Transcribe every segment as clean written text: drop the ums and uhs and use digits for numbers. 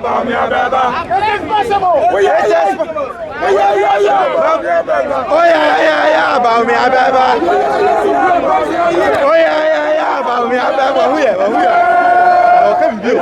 Bawumia Baba. It is possible. Oh yeah, Bawumia Baba. Oh yeah, Bawumia Baba. Who ya? Okay, view.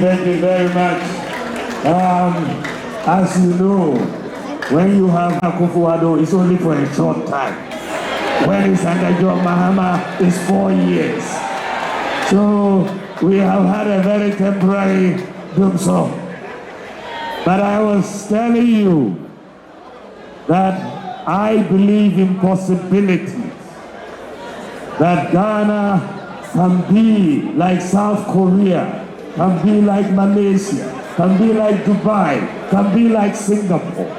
Thank you very much. As you know, When you have Akufo-Addo, it's only for a short time. When it's under John Mahama, it's 4 years. So we have had a very temporary doom song. But I was telling you that I believe in possibilities. That Ghana can be like South Korea, can be like Malaysia, can be like Dubai, can be like Singapore.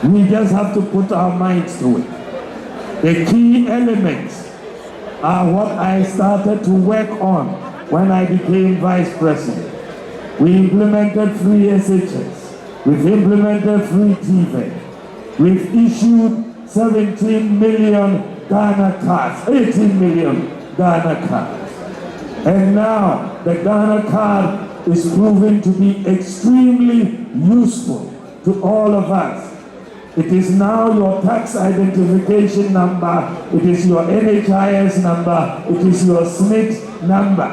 We just have to put our minds to it. The key elements are what I started to work on when I became vice president. We implemented free SHS. We've implemented free TVET. We've issued 17 million Ghana cards, 18 million Ghana cards. And now the Ghana card is proving to be extremely useful to all of us. It is now your tax identification number, it is your NHIS number, it is your SNIT number.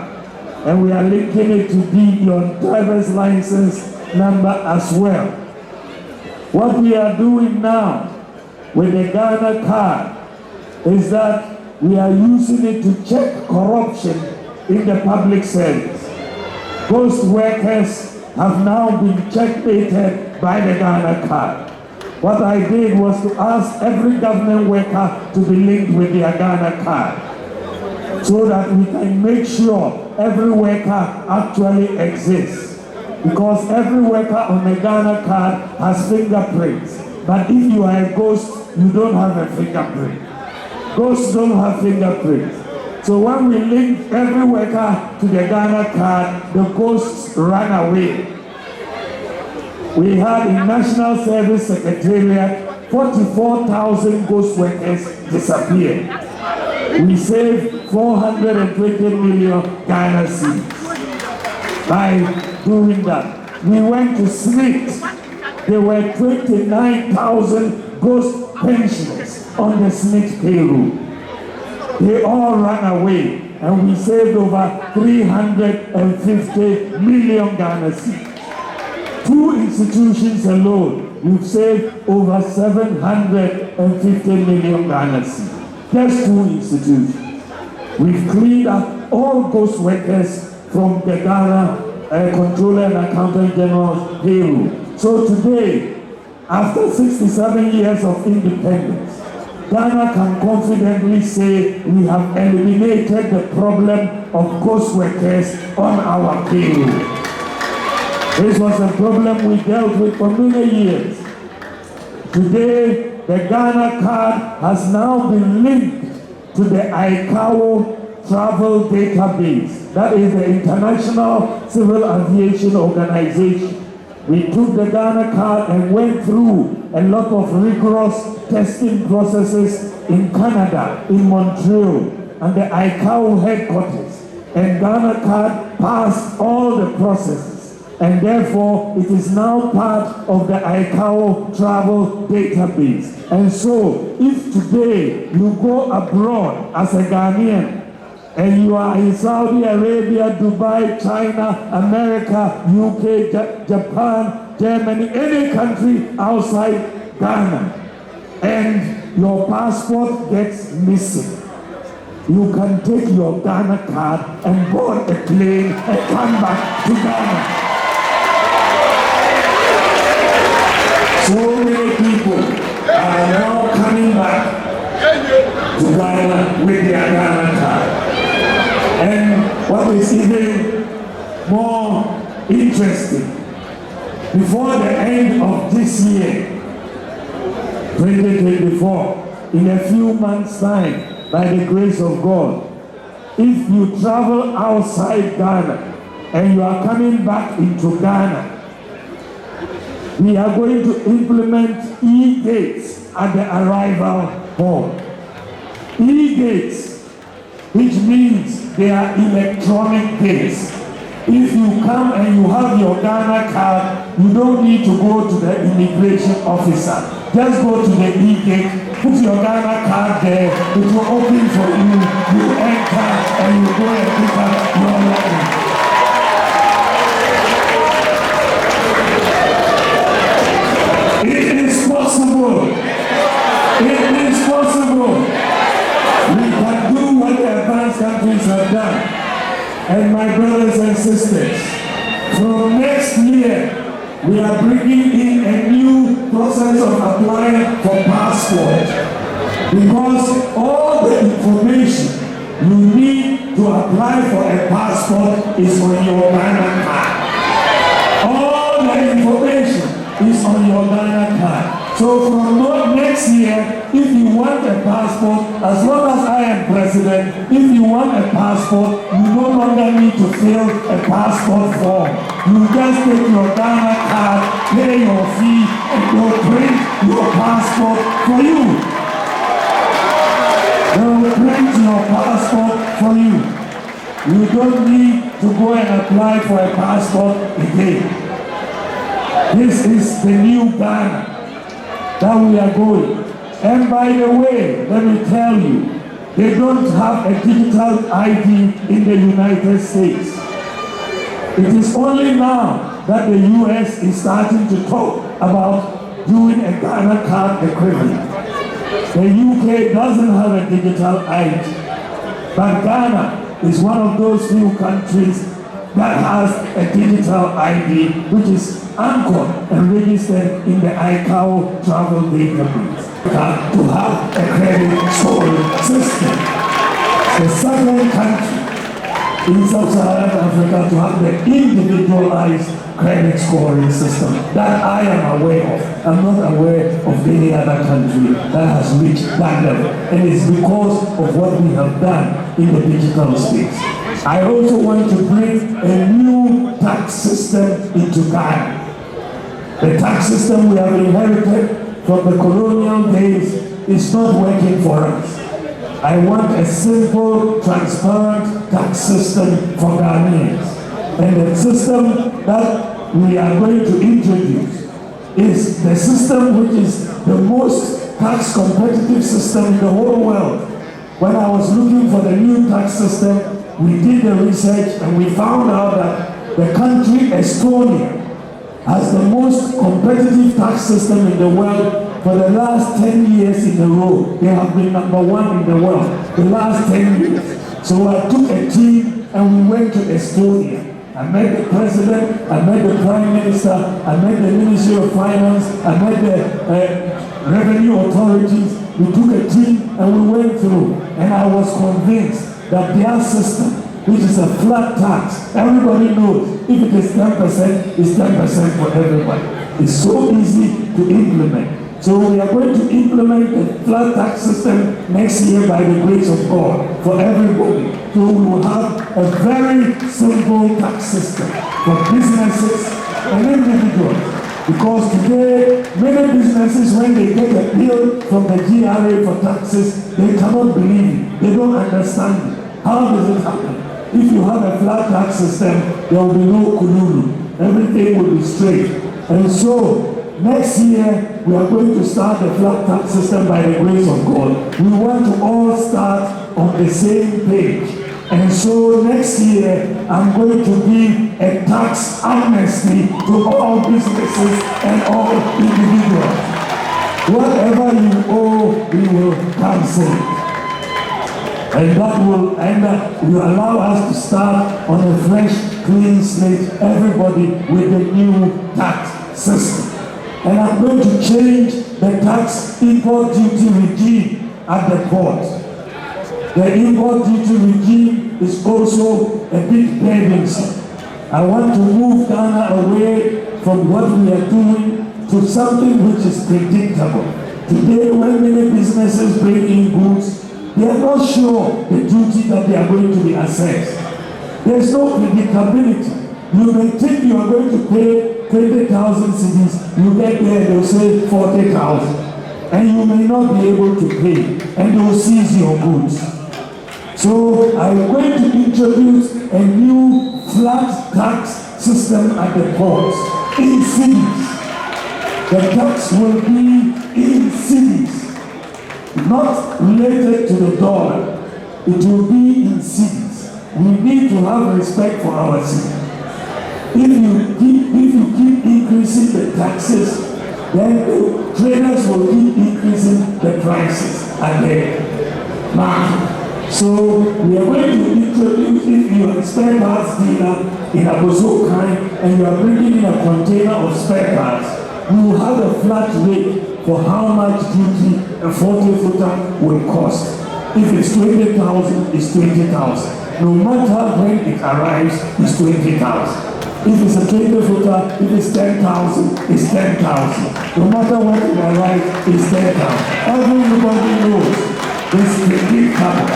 And we are linking it to be your driver's license number as well. What we are doing now with the Ghana card is that we are using it to check corruption in the public service. Ghost workers have now been checkmated by the Ghana card. What I did was to ask every government worker to be linked with their Ghana card so that we can make sure every worker actually exists. Because every worker on the Ghana card has fingerprints. But if you are a ghost, you don't have a fingerprint. Ghosts don't have fingerprints. So when we link every worker to the Ghana card, the ghosts run away. We had in National Service Secretariat 44,000 ghost workers disappear. We saved 420 million Ghana cedis by doing that. We went to SNIT. There were 29,000 ghost pensioners on the SNIT payroll. They all ran away, and we saved over 350 million Ghana cedis. 2 institutions alone, we've saved over 750 million Ghana cedis. Just 2 institutions. We've cleaned up all ghost workers from the Ghana Controller and Accountant General's payroll. So today, after 67 years of independence, Ghana can confidently say we have eliminated the problem of ghost workers on our payroll. This was a problem we dealt with for many years. Today, the Ghana card has now been linked to the ICAO travel database. That is the International Civil Aviation Organization. We took the Ghana card and went through a lot of rigorous testing processes in Canada, in Montreal, and the ICAO headquarters. And Ghana card passed all the processes. And therefore, it is now part of the ICAO travel database. And so, if today you go abroad as a Ghanaian, and you are in Saudi Arabia, Dubai, China, America, UK, Japan, Germany, any country outside Ghana, and your passport gets missing, you can take your Ghana card and board a plane and come back to Ghana. So many people are now coming back to Ghana with their Ghana card. And what is even more interesting, before the end of this year, 2024, in a few months' time, by the grace of God, if you travel outside Ghana and you are coming back into Ghana, we are going to implement e-gates at the arrival hall. E-gates, which means they are electronic gates. If you come and you have your Ghana card, you don't need to go to the immigration officer. Just go to the e-gate, put your Ghana card there, it will open for you, you enter and you go and pick up your luggage. It is It is possible. We can do what the advanced countries have done. And my brothers and sisters, from next year, we are bringing in a new process of applying for passport. Because all the information you need to apply for a passport is on your Ghana card. All the information is on your Ghana card. So from next year, if you want a passport, as long as I am president, if you want a passport, you no longer need to fill a passport form. You just take your Ghana card, pay your fee, and they'll print your passport for you. They'll print your passport for you. You don't need to go and apply for a passport again. This is the new Ghana that we are going. And by the way, let me tell you, they don't have a digital ID in the United States. It is only now that the US is starting to talk about doing a Ghana card equivalent. The UK doesn't have a digital ID, but Ghana is one of those few countries that has a digital ID which is anchored and registered in the ICAO travel database. To have a credit scoring system. The second country in sub-Saharan Africa to have the individualized credit scoring system that I am aware of. I'm not aware of any other country that has reached that level. And it's because of what we have done in the digital space. I also want to bring a new tax system into Ghana. The tax system we have inherited from the colonial days is not working for us. I want a simple, transparent tax system for Ghanaians. And the system that we are going to introduce is the system which is the most tax competitive system in the whole world. When I was looking for the new tax system, we did the research and we found out that the country Estonia has the most competitive tax system in the world for the last 10 years in a row. They have been #1 in the world the last 10 years. So I took a team and we went to Estonia. I met the president, I met the prime minister, I met the Ministry of Finance, I met the revenue authorities. We took a team and we went through, and I was convinced that their system, which is a flat tax, everybody knows if it is 10%, it's 10% for everybody. It's so easy to implement. So we are going to implement a flat tax system next year by the grace of God for everybody. So we will have a very simple tax system for businesses and individuals. Because today, many businesses, when they get a bill from the GRA for taxes, they cannot believe it. They don't understand it. How does it happen? If you have a flat tax system, there will be no kululu. Everything will be straight. And so, next year, we are going to start the flat tax system by the grace of God. We want to all start on the same page. And so next year, I'm going to give a tax amnesty to all businesses and all individuals. Whatever you owe, we will cancel. And that will allow us to start on a fresh, clean slate, everybody with the new tax system. And I'm going to change the tax import duty regime at the port. The import duty regime is also a bit burdensome. I want to move Ghana away from what we are doing to something which is predictable. Today, when many businesses bring in goods, they are not sure the duty that they are going to be assessed. There is no predictability. You may think you are going to pay 20,000 cedis, you get there, they'll say 40,000. And you may not be able to pay, and they'll seize your goods. So I'm going to introduce a new flat tax system at the ports in cities. The tax will be in cities, not related to the dollar. It will be in cities. We need to have respect for our cities. If you keep increasing the taxes then the traders will keep increasing the prices at the market. So we are going to introduce, if you are a spare parts dealer in Abosokai and you are bringing in a container of spare parts, you will have a flat rate for how much duty a 40-footer will cost. If it's 20,000, it's 20,000. No matter when it arrives, it's 20,000. If it's a 20-footer, if it's 10,000, it's 10,000. No matter when it arrives, it's 10,000. Everybody knows it's predictable.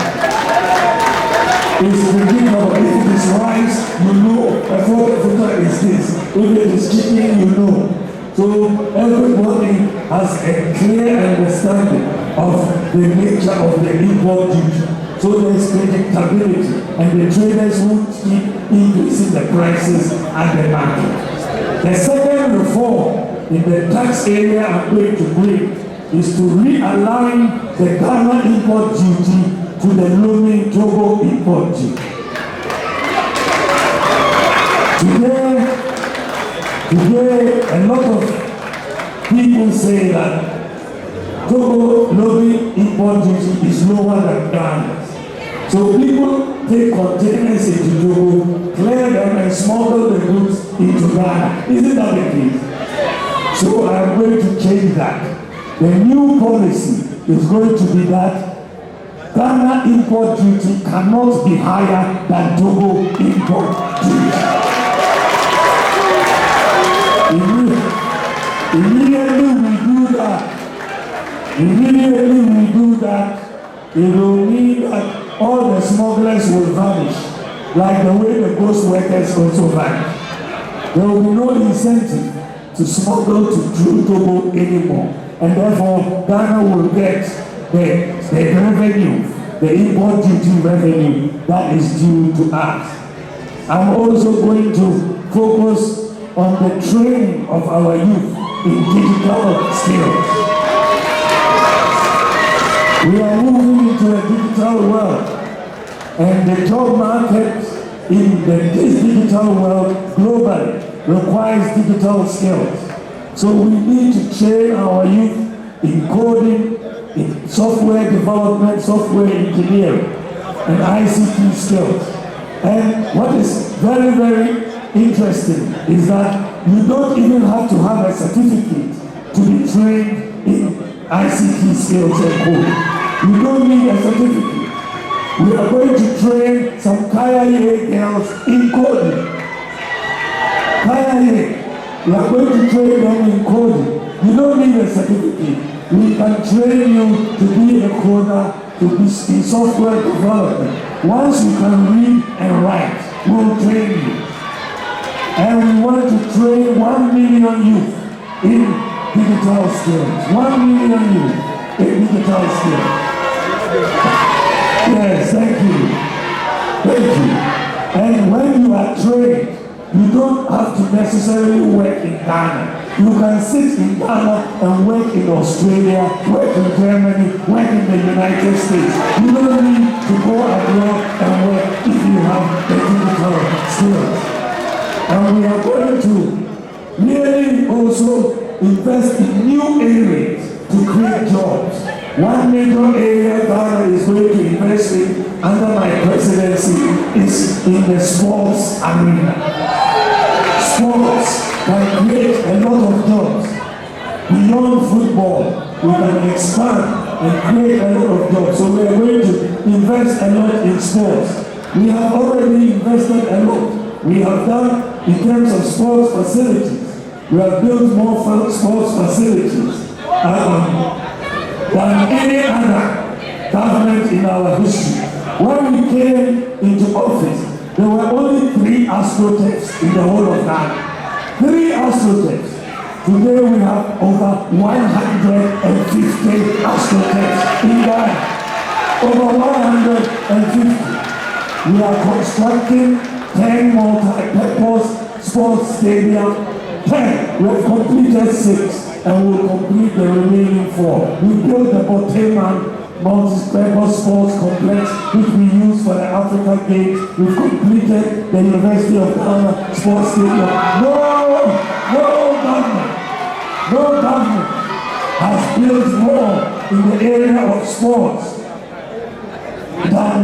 It's predictable. If it is rice, you know a 40-footer is this. If it is chicken, you know. So everybody has a clear understanding of the nature of the import duty. So there is predictability, and the traders won't keep increasing the prices at the market. The second reform in the tax area I'm going to bring is to realign the Ghana import duty to the Lomé Togo import duty. Today, a lot of people say that Togo Lomé import duty is lower than Ghana. So people take containers into Togo, clear them and smuggle the goods into Ghana. Isn't that the case? So I'm going to change that. The new policy is going to be that Ghana import duty cannot be higher than Togo import duty. Immediately we do that, it will mean that all the smugglers will vanish, like the way the ghost workers also vanish. There will be no incentive to smuggle through Togo anymore, and therefore Ghana will get the revenue, the import duty revenue that is due to us. I'm also going to focus on the training of our youth in digital skills. We are moving into a digital world, and the job market in this digital world globally requires digital skills. So we need to train our youth in coding, in software development, software engineering, and ICT skills. And what is very, very interesting is that you don't even have to have a certificate to be trained in ICT skills and coding. You don't need a certificate. We are going to train some Kaya girls in coding. Kaya, we are going to train them in coding. You don't need a certificate. We can train you to be a coder, to be in software development. Once you can read and write, we'll train you. And we want to train 1 million youth in digital skills. 1 million youth in digital skills. Yes, thank you. Thank you. And when you are trained, you don't have to necessarily work in Ghana. You can sit in Ghana and work in Australia, work in Germany, work in the United States. You don't need to go abroad and work if you have the digital skills. And we are going to really also invest in new areas to create jobs. One major area Ghana is going to invest in under my presidency is in the sports arena. Sports can create a lot of jobs. Beyond football, we can expand and create a lot of jobs. So we are going to invest a lot in sports. We have already invested a lot. We have done in terms of sports facilities. We have built more sports facilities than any other government in our history. When we came into office, there were only 3 astroturfs in the whole of Ghana. 3 astroturfs. Today we have over 150 astroturfs in Ghana. Over 150. We are constructing 10 multi-purpose sports stadiums. 10. We have completed 6. And we'll complete the remaining 4. We built the Boteman multi-purpose sports complex, which we use for the Africa Games. We've completed the University of Ghana sports stadium. No government No government has built more in the area of sports than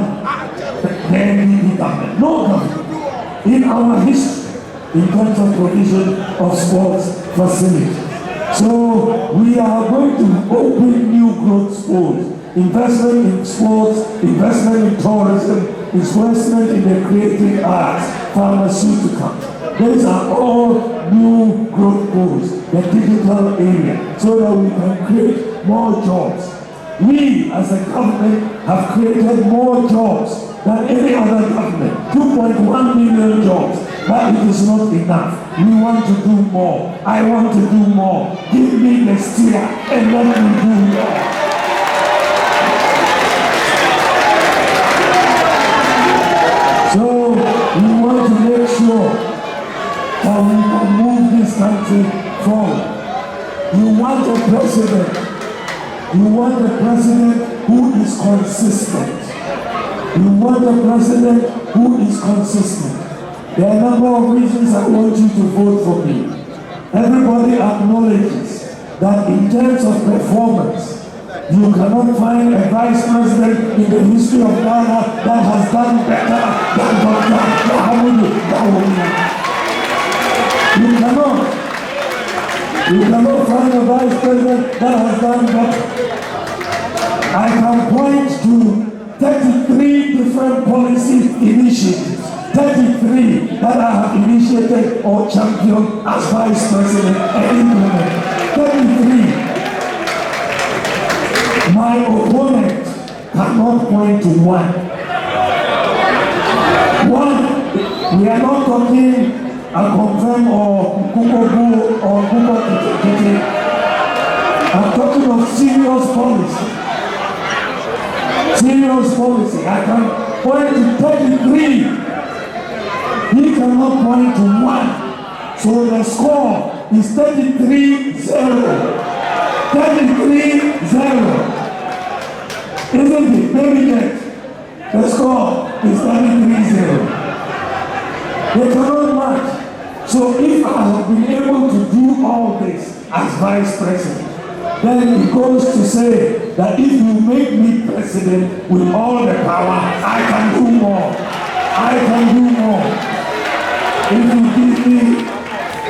the NDP government. No government in our history in terms of provision of sports facilities. So we are going to open new growth schools, investment in sports, investment in tourism, investment in the creative arts, pharmaceutical. These are all new growth goals, the digital area, so that we can create more jobs. We as a government have created more jobs than any other government, 2.1 million jobs, but it is not enough. We want to do more. I want to do more. Give me the steer and let me do more. So we want to make sure that we can move this country forward. You want a president. You want a president who is consistent. You want a president who is consistent. There are a number of reasons I want you to vote for me. Everybody acknowledges that in terms of performance, you cannot find a vice president in the history of Ghana that has done better than Dr. Bawumia. You cannot find a vice president that has done better. I can point to 33 different policy initiatives, 33 that I have initiated or championed as vice president and implemented. 33. My opponent cannot point to one. We are not talking a confirm or Kukobu or Kukobu. I'm talking of serious policy. Serious policy. I can point to 33. He cannot point to one. So the score is 33-0. 33-0. Isn't it? Maybe that. The score is 33-0. They cannot match. So if I have been able to do all this as vice president, then it goes to say that if you make me president with all the power, I can do more. I can do more. If you give me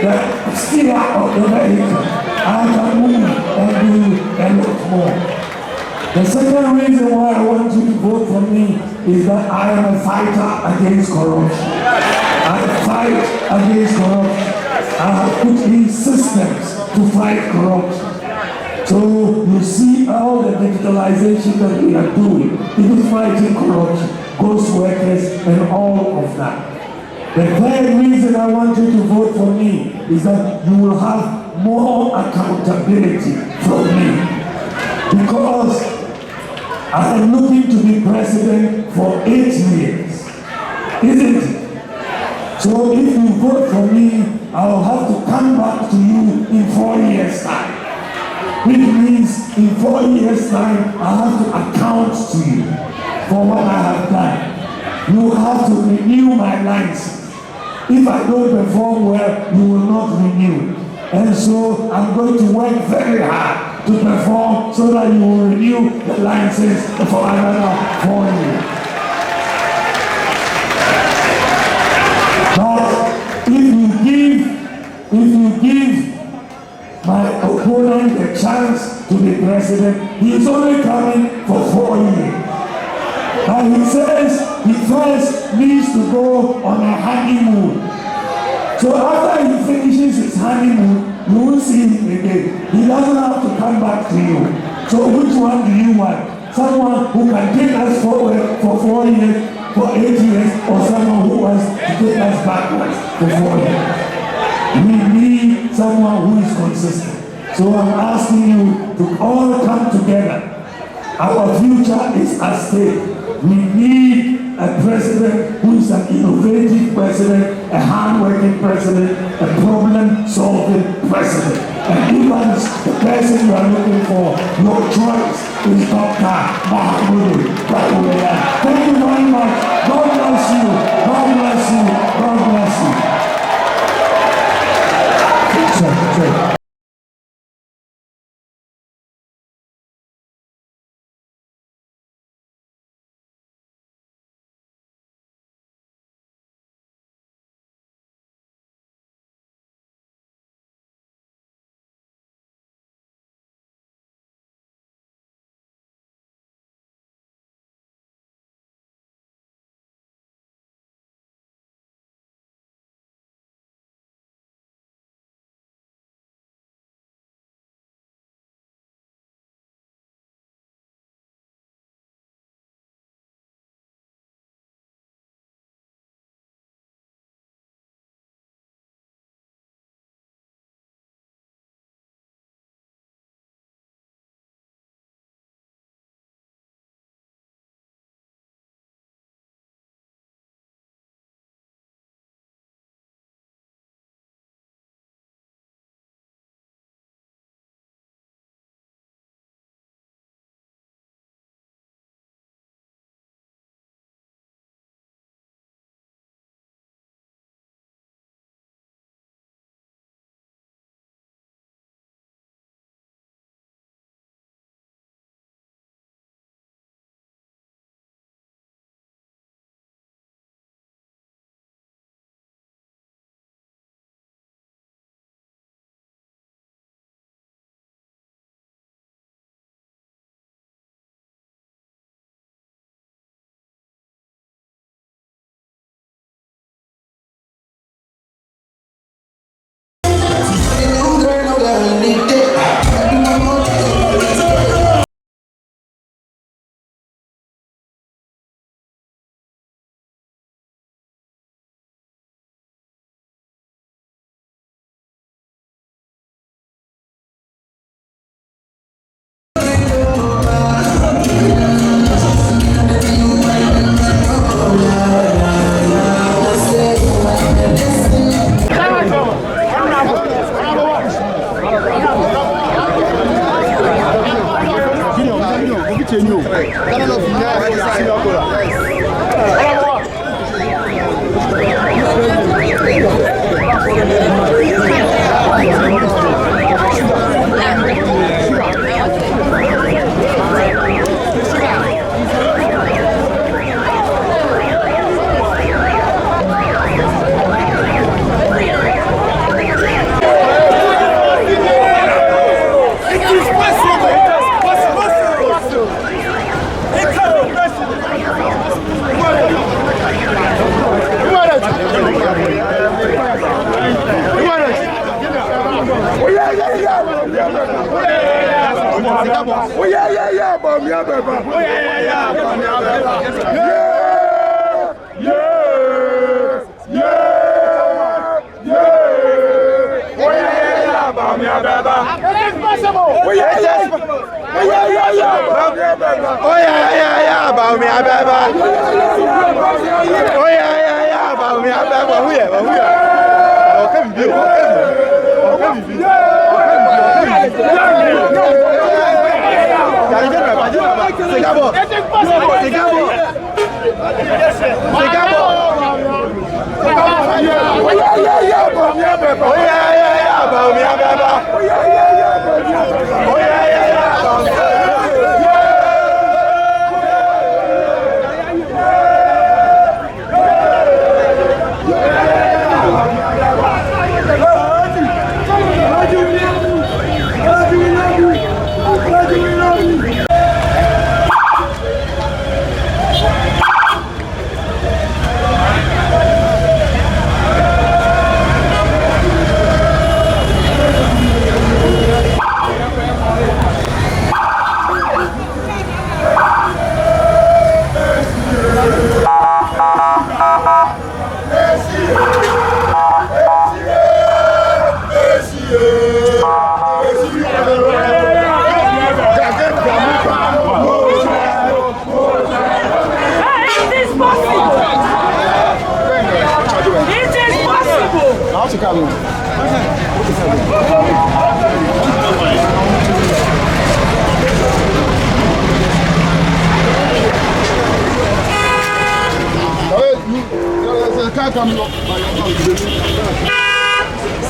the steer of the vehicle, I can move and do a lot more. The second reason why I want you to vote for me is that I am a fighter against corruption. I fight against corruption. I have put in systems to fight corruption. So you see all the digitalization that we are doing, even fighting corruption, ghost workers and all of that. The third reason I want you to vote for me is that you will have more accountability from me. Because I am looking to be president for 8 years, isn't it? So if you vote for me, I will have to come back to you in 4 years' time. Which means in 4 years' time, I have to account to you for what I have done. You have to renew my license. If I don't perform well, you will not renew it. And so I'm going to work very hard to perform so that you will renew the license for another 4 years. But if you give my opponent a chance to be president, he is only coming for 4 years. And he says he first needs to go on a honeymoon. So after he finishes his honeymoon, you will see him again. He doesn't have to come back to you. So which one do you want? Someone who can take us forward for 4 years, for 8 years, or someone who wants to take us backwards for 4 years? We need someone who is consistent. So I'm asking you to all come together. Our future is at stake. We need a president who is an innovative president, a hard-working president, a problem-solving president. And if that is the person you are looking for, your choice is Dr. Bawumia. Thank you very much. God bless you. God bless you. God bless you.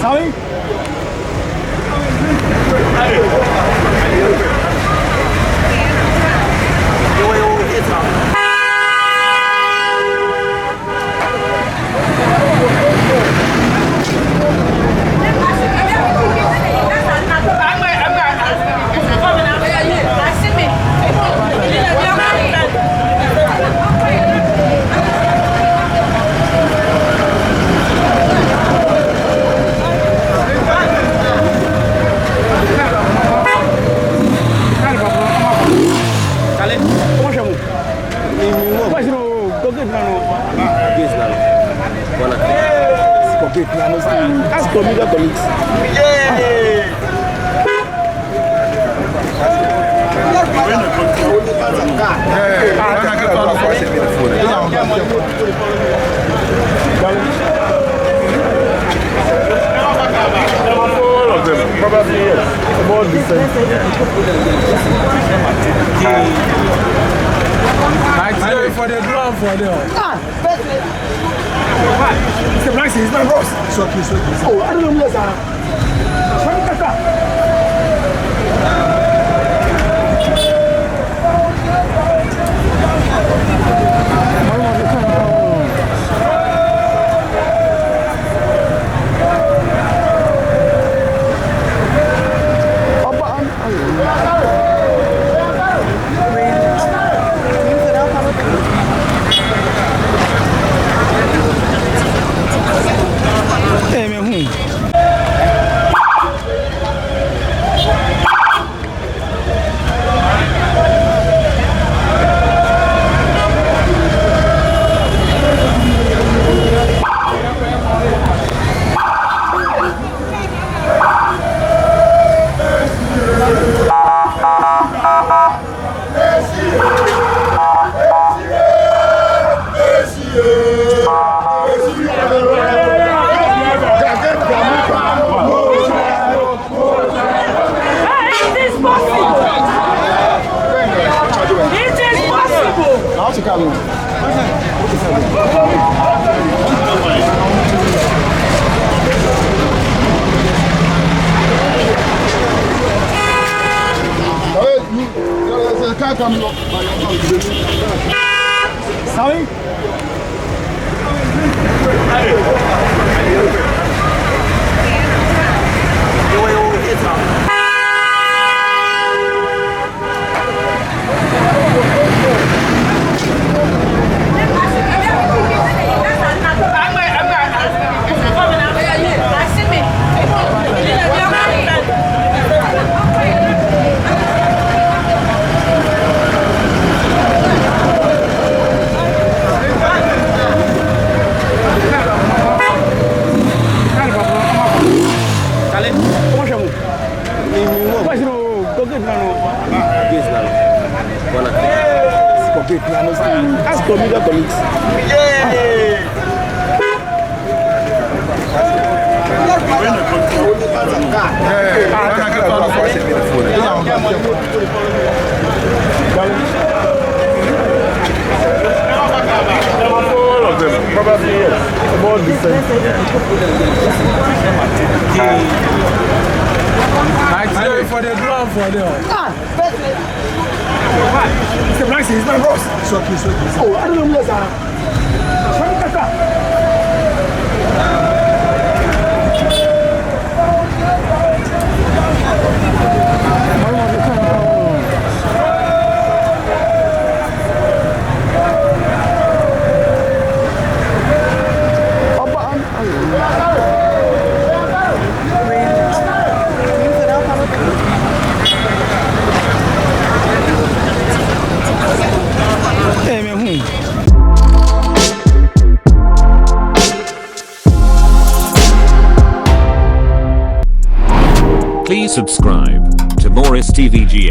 Sorry? That's community colleagues. Yay! All of them, probably yes. About the same. For the drum for them. It's the black, it's not rose. So oh, I don't know who that's. Sorry? Ask for media colleagues. All of them, probably yes. About the same. For the drum for them. Mr. Blancy, it's my boss. So, oh, I don't know who else are. Please subscribe to Morris TVG.